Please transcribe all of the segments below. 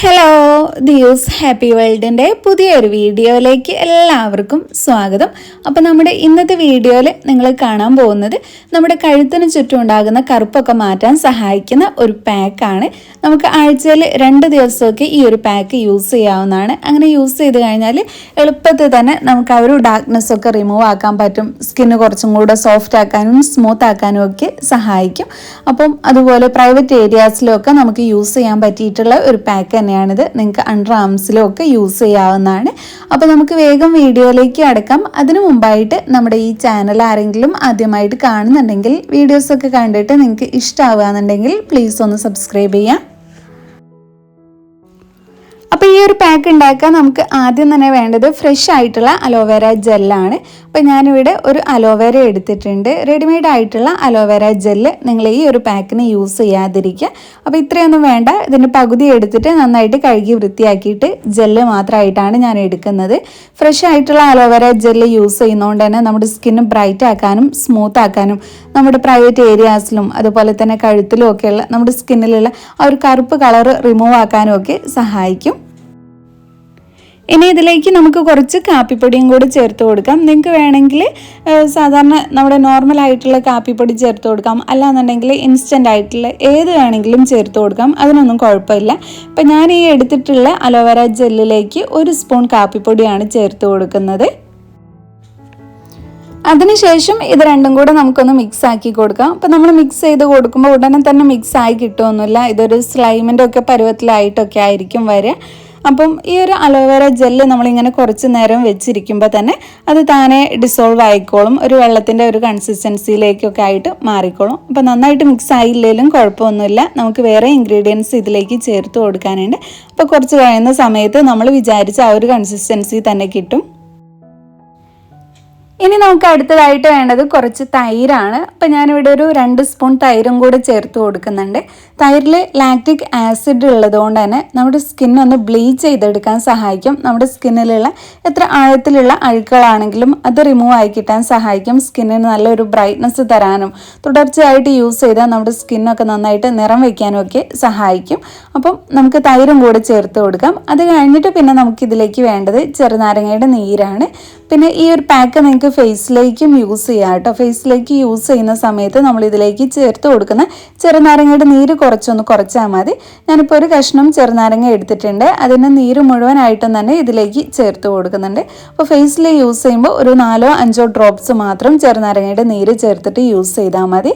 Hello ദിയൂസ് happy വേൾഡിൻ്റെ പുതിയൊരു വീഡിയോയിലേക്ക് എല്ലാവർക്കും സ്വാഗതം. അപ്പോൾ നമ്മുടെ ഇന്നത്തെ വീഡിയോയിൽ നിങ്ങൾ കാണാൻ പോകുന്നത് നമ്മുടെ കഴുത്തിന് ചുറ്റും ഉണ്ടാകുന്ന കറുപ്പൊക്കെ മാറ്റാൻ സഹായിക്കുന്ന ഒരു പാക്കാണ്. നമുക്ക് ആഴ്ചയിൽ 2 ദിവസമൊക്കെ ഈ ഒരു പാക്ക് യൂസ് ചെയ്യാവുന്നതാണ്. അങ്ങനെ യൂസ് ചെയ്ത് കഴിഞ്ഞാൽ എളുപ്പത്തിൽ തന്നെ നമുക്ക് ആ ഒരു ഡാർക്ക്നെസ് ഒക്കെ റിമൂവ് ആക്കാൻ പറ്റും. സ്കിന്ന് കുറച്ചും കൂടെ സോഫ്റ്റ് ആക്കാനും സ്മൂത്ത് ആക്കാനും ഒക്കെ സഹായിക്കും. അപ്പം അതുപോലെ പ്രൈവറ്റ് ഏരിയാസിലൊക്കെ നമുക്ക് യൂസ് ചെയ്യാൻ പറ്റിയിട്ടുള്ള ഒരു പാക്ക് തന്നെയാണിത്. നിങ്ങൾക്ക് അണ്ടർ ആംസിലും ഒക്കെ യൂസ് ചെയ്യാവുന്നതാണ്. അപ്പോൾ നമുക്ക് വേഗം വീഡിയോയിലേക്ക് അടക്കാം. അതിനു മുമ്പായിട്ട് നമ്മുടെ ഈ ചാനൽ ആരെങ്കിലും ആദ്യമായിട്ട് കാണുന്നുണ്ടെങ്കിൽ വീഡിയോസൊക്കെ കണ്ടിട്ട് നിങ്ങൾക്ക് ഇഷ്ടമാവുകയെന്നുണ്ടെങ്കിൽ പ്ലീസ് ഒന്ന് സബ്സ്ക്രൈബ് ചെയ്യാം. അപ്പോൾ ഈ ഒരു പാക്ക് ഉണ്ടാക്കാൻ നമുക്ക് ആദ്യം തന്നെ വേണ്ടത് ഫ്രഷ് ആയിട്ടുള്ള അലോവേര ജെല്ലാണ്. അപ്പോൾ ഞാനിവിടെ ഒരു അലോവേര എടുത്തിട്ടുണ്ട്. റെഡിമെയ്ഡ് ആയിട്ടുള്ള അലോവേര ജെല്ല് നിങ്ങൾ ഈ ഒരു പാക്കിന് യൂസ് ചെയ്യാതിരിക്കുക. അപ്പോൾ ഇത്രയൊന്നും വേണ്ട. ഇതിൻ്റെ പകുതി എടുത്തിട്ട് നന്നായിട്ട് കഴുകി വൃത്തിയാക്കിയിട്ട് ജെല്ല് മാത്രമായിട്ടാണ് ഞാൻ എടുക്കുന്നത്. ഫ്രഷ് ആയിട്ടുള്ള അലോവേര ജെല്ല് യൂസ് ചെയ്യുന്നതുകൊണ്ട് തന്നെ നമ്മുടെ സ്കിന്ന് ബ്രൈറ്റ് ആക്കാനും സ്മൂത്ത് ആക്കാനും നമ്മുടെ പ്രൈവറ്റ് ഏരിയാസിലും അതുപോലെ തന്നെ കഴുത്തിലും ഒക്കെയുള്ള നമ്മുടെ സ്കിന്നിലുള്ള ആ ഒരു കറുപ്പ് കളർ റിമൂവ് ആക്കാനും ഒക്കെ സഹായിക്കും. ഇനി ഇതിലേക്ക് നമുക്ക് കുറച്ച് കാപ്പിപ്പൊടിയും കൂടി ചേർത്ത് കൊടുക്കാം. നിങ്ങൾക്ക് വേണമെങ്കിൽ സാധാരണ നമ്മുടെ നോർമൽ ആയിട്ടുള്ള കാപ്പിപ്പൊടി ചേർത്ത് കൊടുക്കാം, അല്ലാന്നുണ്ടെങ്കിൽ ഇൻസ്റ്റൻ്റ് ആയിട്ടുള്ള ഏത് വേണമെങ്കിലും ചേർത്ത് കൊടുക്കാം, അതിനൊന്നും കുഴപ്പമില്ല. ഇപ്പം ഞാൻ ഈ എടുത്തിട്ടുള്ള അലോവേര ജെല്ലിലേക്ക് 1 സ്പൂൺ കാപ്പിപ്പൊടിയാണ് ചേർത്ത് കൊടുക്കുന്നത്. അതിനുശേഷം ഇത് രണ്ടും കൂടെ നമുക്കൊന്ന് മിക്സ് ആക്കി കൊടുക്കാം. അപ്പോൾ നമ്മൾ മിക്സ് ചെയ്ത് കൊടുക്കുമ്പോൾ ഉടനെ തന്നെ മിക്സ് ആയി കിട്ടുമൊന്നുമില്ല. ഇതൊരു സ്ലൈമിൻ്റെ ഒക്കെ പരുവത്തിലായിട്ടൊക്കെ ആയിരിക്കും വരിക. അപ്പം ഈ ഒരു അലോവേര ജെല്ല് നമ്മളിങ്ങനെ കുറച്ച് നേരം വെച്ചിരിക്കുമ്പോൾ തന്നെ അത് താനെ ഡിസോൾവ് ആയിക്കോളും. ഒരു വെള്ളത്തിൻ്റെ ഒരു കൺസിസ്റ്റൻസിയിലേക്കൊക്കെ ആയിട്ട് മാറിക്കോളും. അപ്പോൾ നന്നായിട്ട് മിക്സ് ആയില്ലെങ്കിലും കുഴപ്പമൊന്നുമില്ല. നമുക്ക് വേറെ ഇൻഗ്രീഡിയൻസ് ഇതിലേക്ക് ചേർത്ത് കൊടുക്കാനുണ്ട്. അപ്പോൾ കുറച്ച് കഴിയുന്ന സമയത്ത് നമ്മൾ വിചാരിച്ച ആ ഒരു കൺസിസ്റ്റൻസി തന്നെ കിട്ടും. ഇനി നമുക്ക് അടുത്തതായിട്ട് വേണ്ടത് കുറച്ച് തൈരാണ്. അപ്പം ഞാനിവിടെ ഒരു 2 സ്പൂൺ തൈരും കൂടെ ചേർത്ത് കൊടുക്കുന്നുണ്ട്. തൈരിൽ ലാക്റ്റിക് ആസിഡ് ഉള്ളതുകൊണ്ട് തന്നെ നമ്മുടെ സ്കിന്നൊന്ന് ബ്ലീച്ച് ചെയ്തെടുക്കാൻ സഹായിക്കും. നമ്മുടെ സ്കിന്നിലുള്ള എത്ര ആഴത്തിലുള്ള അഴുക്കുകളാണെങ്കിലും അത് റിമൂവ് ആയി കിട്ടാൻ സഹായിക്കും. സ്കിന്നിന് നല്ലൊരു ബ്രൈറ്റ്നസ് തരാനും തുടർച്ചയായിട്ട് യൂസ് ചെയ്താൽ നമ്മുടെ സ്കിന്നൊക്കെ നന്നായിട്ട് നിറം വയ്ക്കാനും ഒക്കെ സഹായിക്കും. അപ്പം നമുക്ക് തൈരും കൂടെ ചേർത്ത് കൊടുക്കാം. അത് കഴിഞ്ഞിട്ട് പിന്നെ നമുക്കിതിലേക്ക് വേണ്ടത് ചെറുനാരങ്ങയുടെ നീരാണ്. പിന്നെ ഈ ഒരു പാക്ക് നിങ്ങൾക്ക് ഫേസിലേക്കും യൂസ് ചെയ്യാം കേട്ടോ. ഫേസിലേക്ക് യൂസ് ചെയ്യുന്ന സമയത്ത് നമ്മൾ ഇതിലേക്ക് ചേർത്ത് കൊടുക്കുന്ന ചെറുനാരങ്ങയുടെ നീര് കുറച്ചൊന്ന് കുറച്ചാൽ മതി. ഞാനിപ്പോൾ ഒരു കഷ്ണം ചെറുനാരങ്ങ എടുത്തിട്ടുണ്ട്. അതിന് നീര് മുഴുവനായിട്ടും തന്നെ ഇതിലേക്ക് ചേർത്ത് കൊടുക്കുന്നുണ്ട്. അപ്പോൾ ഫേസിൽ യൂസ് ചെയ്യുമ്പോൾ ഒരു 4-5 ഡ്രോപ്സ് മാത്രം ചെറുനാരങ്ങയുടെ നീര് ചേർത്തിട്ട് യൂസ് ചെയ്താൽ മതി.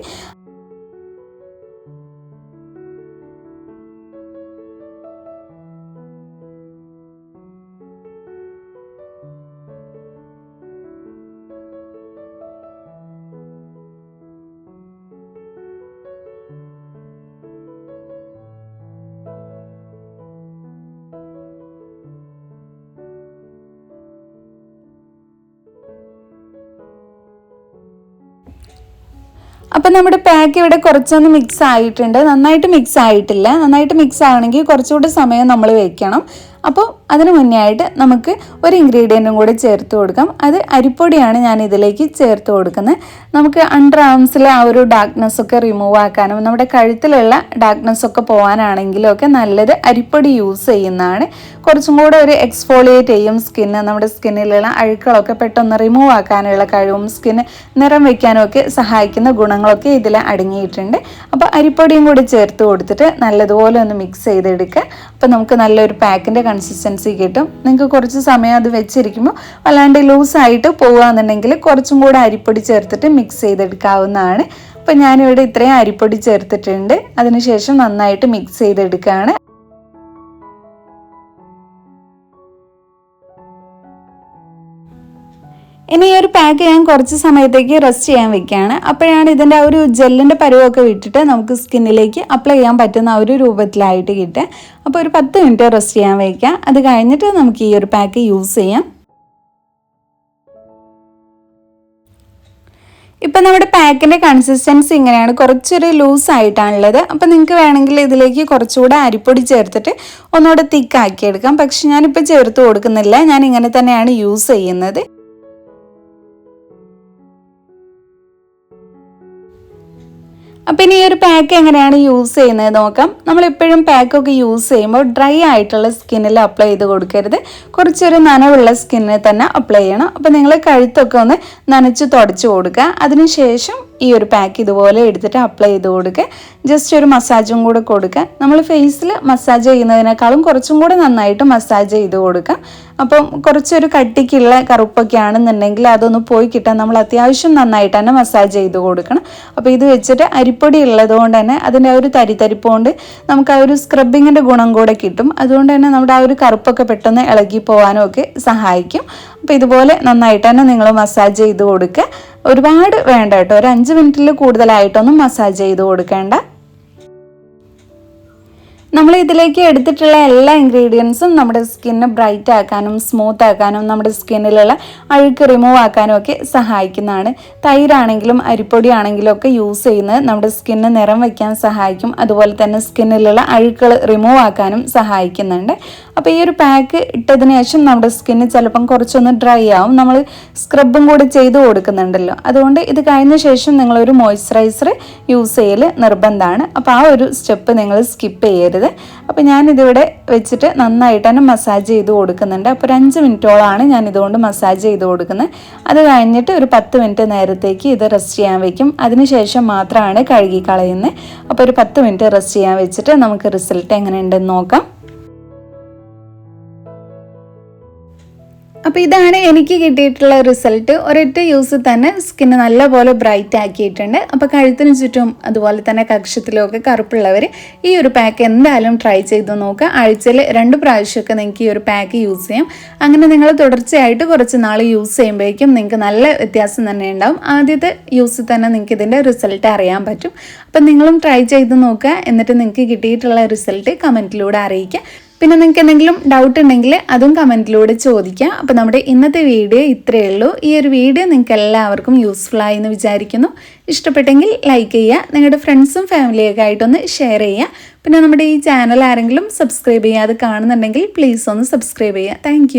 അപ്പം നമ്മുടെ പാക്ക് ഇവിടെ കുറച്ചൊന്ന് മിക്സ് ആയിട്ടുണ്ട്. നന്നായിട്ട് മിക്സ് ആയിട്ടില്ല. നന്നായിട്ട് മിക്സ് ആവണമെങ്കിൽ കുറച്ചുകൂടി സമയം നമ്മൾ വെക്കണം. അപ്പോൾ അതിന് മുന്നേ ആയിട്ട് നമുക്ക് ഒരു ഇൻഗ്രീഡിയൻറ്റും കൂടി ചേർത്ത് കൊടുക്കാം. അത് അരിപ്പൊടിയാണ് ഞാൻ ഇതിലേക്ക് ചേർത്ത് കൊടുക്കുന്നത്. നമുക്ക് അണ്ടർ ആംസിലെ ആ ഒരു ഡാർക്ക്നെസ് ഒക്കെ റിമൂവ് ആക്കാനും നമ്മുടെ കഴുത്തിലുള്ള ഡാർക്ക്നെസ് ഒക്കെ പോകാനാണെങ്കിലും ഒക്കെ നല്ലത് അരിപ്പൊടി യൂസ് ചെയ്യുന്നതാണ്. കുറച്ചും കൂടെ ഒരു എക്സ്ഫോളിയേറ്റ് ചെയ്യും സ്കിന്ന്. നമ്മുടെ സ്കിന്നിലുള്ള അഴുക്കുകളൊക്കെ പെട്ടെന്ന് റിമൂവ് ആക്കാനുള്ള കഴിവും സ്കിന്ന് നിറം വയ്ക്കാനും ഒക്കെ സഹായിക്കുന്ന ഗുണങ്ങളൊക്കെ ഇതിൽ അടങ്ങിയിട്ടുണ്ട്. അപ്പോൾ അരിപ്പൊടിയും കൂടി ചേർത്ത് കൊടുത്തിട്ട് നല്ലതുപോലെ ഒന്ന് മിക്സ് ചെയ്തെടുക്കുക. അപ്പോൾ നമുക്ക് നല്ലൊരു പാക്കിൻ്റെ കൺസിസ്റ്റൻസി കിട്ടും. നിങ്ങൾക്ക് കുറച്ച് സമയം അത് വെച്ചിരിക്കുമ്പോൾ വല്ലാണ്ട് ലൂസായിട്ട് പോകുകയെന്നുണ്ടെങ്കിൽ കുറച്ചും കൂടെ അരിപ്പൊടി ചേർത്തിട്ട് മിക്സ് ചെയ്തെടുക്കാവുന്നതാണ്. അപ്പോൾ ഞാനിവിടെ ഇത്രയും അരിപ്പൊടി ചേർത്തിട്ടുണ്ട്. അതിനുശേഷം നന്നായിട്ട് മിക്സ് ചെയ്തെടുക്കുകയാണ്. ഇനി ഈ ഒരു പാക്ക് ഞാൻ കുറച്ച് സമയത്തേക്ക് റെസ്റ്റ് ചെയ്യാൻ വെക്കുകയാണ്. അപ്പോഴാണ് ഇതിൻ്റെ ആ ഒരു ജെല്ലിൻ്റെ പരുവമൊക്കെ വിട്ടിട്ട് നമുക്ക് സ്കിന്നിലേക്ക് അപ്ലൈ ചെയ്യാൻ പറ്റുന്ന ആ ഒരു രൂപത്തിലായിട്ട് കിട്ടുക. അപ്പോൾ ഒരു 10 മിനിറ്റ് റെസ്റ്റ് ചെയ്യാൻ വയ്ക്കാം. അത് കഴിഞ്ഞിട്ട് നമുക്ക് ഈ ഒരു പാക്ക് യൂസ് ചെയ്യാം. ഇപ്പം നമ്മുടെ പാക്കിൻ്റെ കൺസിസ്റ്റൻസി ഇങ്ങനെയാണ്. കുറച്ചൊരു ലൂസായിട്ടാണുള്ളത്. അപ്പം നിങ്ങൾക്ക് വേണമെങ്കിൽ ഇതിലേക്ക് കുറച്ചുകൂടെ അരിപ്പൊടി ചേർത്തിട്ട് ഒന്നുകൂടെ തിക്കാക്കിയെടുക്കാം. പക്ഷെ ഞാനിപ്പോൾ ചേർത്ത് കൊടുക്കുന്നില്ല. ഞാൻ ഇങ്ങനെ തന്നെയാണ് യൂസ് ചെയ്യുന്നത്. അപ്പോൾ ഇനി ഈ ഒരു പാക്ക് എങ്ങനെയാണ് യൂസ് ചെയ്യുന്നത് നോക്കാം. നമ്മളെപ്പോഴും പാക്കൊക്കെ യൂസ് ചെയ്യുമ്പോൾ ഡ്രൈ ആയിട്ടുള്ള സ്കിന്നിൽ അപ്ലൈ ചെയ്ത് കൊടുക്കരുത്. കുറച്ചൊരു നനവുള്ള സ്കിന്നിൽ തന്നെ അപ്ലൈ ചെയ്യണം. അപ്പോൾ നിങ്ങൾ കഴുത്തൊക്കെ ഒന്ന് നനച്ച് തുടച്ച് കൊടുക്കുക. അതിനുശേഷം ഈ ഒരു പാക്ക് ഇതുപോലെ എടുത്തിട്ട് അപ്ലൈ ചെയ്ത് കൊടുക്കുക. ജസ്റ്റ് ഒരു മസാജും കൂടെ കൊടുക്കുക. നമ്മൾ ഫേസിൽ മസാജ് ചെയ്യുന്നതിനേക്കാളും കുറച്ചും കൂടെ നന്നായിട്ട് മസാജ് ചെയ്ത് കൊടുക്കുക. അപ്പം കുറച്ചൊരു കട്ടിക്കുള്ള കറുപ്പൊക്കെ ആണെന്നുണ്ടെങ്കിൽ അതൊന്ന് പോയി കിട്ടാൻ നമ്മൾ അത്യാവശ്യം നന്നായിട്ട് തന്നെ മസാജ് ചെയ്ത് കൊടുക്കണം. അപ്പോൾ ഇത് വെച്ചിട്ട് അരിപ്പൊടി ഉള്ളതുകൊണ്ട് തന്നെ അതിൻ്റെ ആ ഒരു തരിതരിപ്പ് കൊണ്ട് നമുക്ക് ആ ഒരു സ്ക്രബിങ്ങിൻ്റെ ഗുണം കൂടെ കിട്ടും. അതുകൊണ്ട് തന്നെ നമ്മുടെ ആ ഒരു കറുപ്പൊക്കെ പെട്ടെന്ന് ഇളകി പോകാനും ഒക്കെ സഹായിക്കും. അപ്പോൾ ഇതുപോലെ നന്നായിട്ട് തന്നെ നിങ്ങൾ മസാജ് ചെയ്ത് കൊടുക്കുക. ഒരുപാട് വേണ്ട കേട്ടോ, ഒരു 5 മിനിറ്റിൽ കൂടുതലായിട്ടൊന്നും മസാജ് ചെയ്ത് കൊടുക്കേണ്ട. നമ്മൾ ഇതിലേക്ക് എടുത്തിട്ടുള്ള എല്ലാ ഇൻഗ്രീഡിയൻസും നമ്മുടെ സ്കിന്ന് ബ്രൈറ്റ് ആക്കാനും സ്മൂത്ത് ആക്കാനും നമ്മുടെ സ്കിന്നിലുള്ള അഴുക്ക് റിമൂവ് ആക്കാനും ഒക്കെ സഹായിക്കുന്നതാണ്. തൈരാണെങ്കിലും അരിപ്പൊടി ആണെങ്കിലും ഒക്കെ യൂസ് ചെയ്യുന്നത് നമ്മുടെ സ്കിന്ന് നിറം വയ്ക്കാൻ സഹായിക്കും. അതുപോലെ തന്നെ സ്കിന്നിലുള്ള അഴുക്കുകൾ റിമൂവ് ആക്കാനും സഹായിക്കുന്നുണ്ട്. അപ്പോൾ ഈ ഒരു പാക്ക് ഇട്ടതിന് ശേഷം നമ്മുടെ സ്കിന്ന് ചിലപ്പം കുറച്ചൊന്ന് ഡ്രൈ ആവും. നമ്മൾ സ്ക്രബും കൂടി ചെയ്ത് കൊടുക്കുന്നുണ്ടല്ലോ. അതുകൊണ്ട് ഇത് കഴിഞ്ഞ ശേഷം നിങ്ങളൊരു മോയ്സ്ചറൈസർ യൂസ് ചെയ്യൽ നിർബന്ധമാണ്. അപ്പോൾ ആ ഒരു സ്റ്റെപ്പ് നിങ്ങൾ സ്കിപ്പ് ചെയ്യരുത്. അപ്പോൾ ഞാനിതിവിടെ വെച്ചിട്ട് നന്നായിട്ട് തന്നെ മസാജ് ചെയ്ത് കൊടുക്കുന്നുണ്ട്. അപ്പോൾ ഒരു 5 മിനിറ്റോളമാണ് ഞാൻ ഇതുകൊണ്ട് മസാജ് ചെയ്ത് കൊടുക്കുന്നത്. അത് കഴിഞ്ഞിട്ട് ഒരു 10 മിനിറ്റ് നേരത്തേക്ക് ഇത് റെസ്റ്റ് ചെയ്യാൻ വെക്കും. അതിനുശേഷം മാത്രമാണ് കഴുകി കളയുന്നത്. അപ്പോൾ ഒരു 10 മിനിറ്റ് റെസ്റ്റ് ചെയ്യാൻ വെച്ചിട്ട് നമുക്ക് റിസൾട്ട് എങ്ങനെയുണ്ടെന്ന് നോക്കാം. അപ്പോൾ ഇതാണ് എനിക്ക് കിട്ടിയിട്ടുള്ള റിസൾട്ട്. ഒരൊറ്റ യൂസ് തന്നെ സ്കിന്ന് നല്ലപോലെ ബ്രൈറ്റ് ആക്കിയിട്ടുണ്ട്. അപ്പോൾ കഴുത്തിന് ചുറ്റും അതുപോലെ തന്നെ കക്ഷത്തിലുമൊക്കെ കറുപ്പുള്ളവർ ഈ ഒരു പാക്ക് എന്തായാലും ട്രൈ ചെയ്ത് നോക്കുക. ആഴ്ചയിൽ 2 പ്രാവശ്യമൊക്കെ നിങ്ങൾക്ക് ഈ ഒരു പാക്ക് യൂസ് ചെയ്യാം. അങ്ങനെ നിങ്ങൾ തുടർച്ചയായിട്ട് കുറച്ച് നാൾ യൂസ് ചെയ്യുമ്പോഴേക്കും നിങ്ങൾക്ക് നല്ല വ്യത്യാസം തന്നെ ഉണ്ടാവും. ആദ്യത്തെ യൂസ് തന്നെ നിങ്ങൾക്ക് ഇതിൻ്റെ റിസൾട്ട് അറിയാൻ പറ്റും. അപ്പം നിങ്ങളും ട്രൈ ചെയ്ത് നോക്കുക. എന്നിട്ട് നിങ്ങൾക്ക് കിട്ടിയിട്ടുള്ള റിസൾട്ട് കമൻറ്റിലൂടെ അറിയിക്കുക. പിന്നെ നിങ്ങൾക്ക് എന്തെങ്കിലും ഡൗട്ട് ഉണ്ടെങ്കിൽ അതും കമൻറ്റിലൂടെ ചോദിക്കാം. അപ്പോൾ നമ്മുടെ ഇന്നത്തെ വീഡിയോ ഇത്രയേ ഉള്ളൂ. ഈ ഒരു വീഡിയോ നിങ്ങൾക്ക് എല്ലാവർക്കും യൂസ്ഫുൾ ആയി എന്ന് വിചാരിക്കുന്നു. ഇഷ്ടപ്പെട്ടെങ്കിൽ ലൈക്ക് ചെയ്യുക. നിങ്ങളുടെ ഫ്രണ്ട്സും ഫാമിലിയൊക്കെ ആയിട്ടൊന്ന് ഷെയർ ചെയ്യുക. പിന്നെ നമ്മുടെ ഈ ചാനൽ ആരെങ്കിലും സബ്സ്ക്രൈബ് ചെയ്യാതെ കാണുന്നുണ്ടെങ്കിൽ പ്ലീസ് ഒന്ന് സബ്സ്ക്രൈബ് ചെയ്യുക. താങ്ക്